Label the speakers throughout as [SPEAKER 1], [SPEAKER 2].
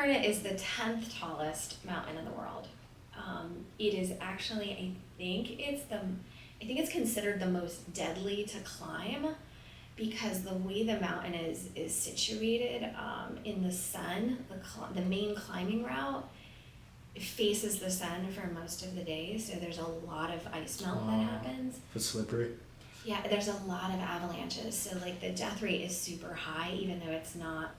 [SPEAKER 1] Annapurna is the 10th tallest mountain in the world. It is actually, I think it's considered the most deadly to climb because the way the mountain is situated in the sun, the main climbing route faces the sun for most of the day, so there's a lot of ice melt that happens.
[SPEAKER 2] It's slippery.
[SPEAKER 1] Yeah, there's a lot of avalanches, so like the death rate is super high, even though it's not.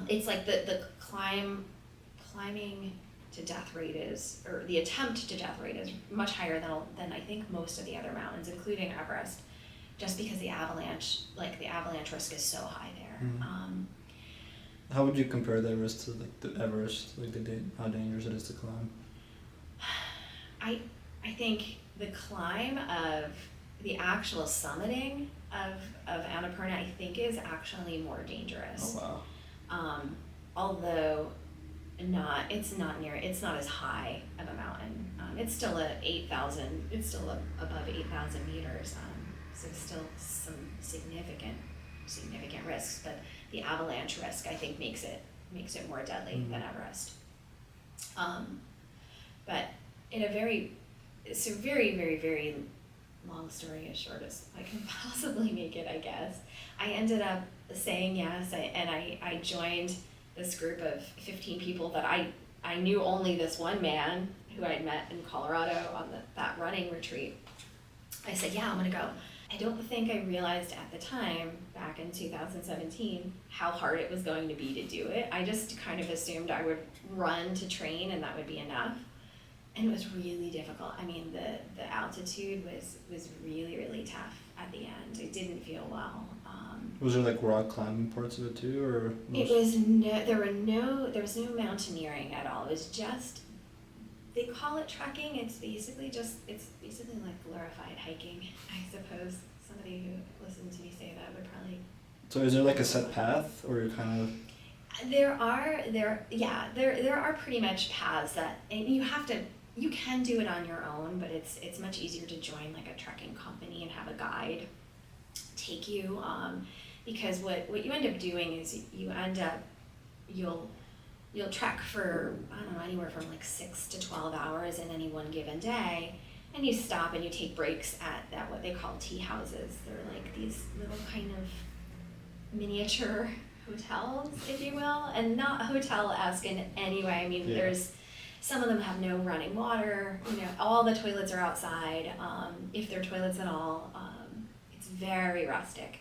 [SPEAKER 1] It's like the climbing to death rate is, or the attempt to death rate is much higher than I think most of the other mountains, including Everest, just because the avalanche risk is so high there.
[SPEAKER 2] Mm-hmm. How would you compare the Everest to like the Everest, how dangerous it is to climb?
[SPEAKER 1] I think the climb of the actual summiting of Annapurna, I think, is actually more dangerous.
[SPEAKER 2] Oh wow.
[SPEAKER 1] Although it's not as high of a mountain. It's still above 8,000 meters. So still some significant risks, but the avalanche risk, I think, makes it more deadly than Everest. But it's a very, very, very long story as short as I can possibly make it, I guess. I ended up saying yes, and I joined this group of 15 people that I knew only this one man who I'd met in Colorado on that running retreat. I said, yeah, I'm gonna go. I don't think I realized at the time, back in 2017, how hard it was going to be to do it. I just kind of assumed I would run to train and that would be enough. And it was really difficult. I mean, the altitude was really, really tough at the end. It didn't feel well.
[SPEAKER 2] Was there like rock climbing parts of it too, or?
[SPEAKER 1] There was no mountaineering at all. It was just, they call it trekking. It's basically like glorified hiking, I suppose. Somebody who listened to me say that would probably.
[SPEAKER 2] So is there like a set path, or kind of?
[SPEAKER 1] There are pretty much paths that, and you can do it on your own, but it's much easier to join like a trekking company and have a guide take you, because what you end up doing is you'll trek for, I don't know, anywhere from like 6 to 12 hours in any one given day, and you stop and you take breaks at what they call tea houses. They're like these little kind of miniature hotels, if you will, and not hotel-esque in any way. I mean, there's some of them have no running water, all the toilets are outside, if they're toilets at all. It's very rustic.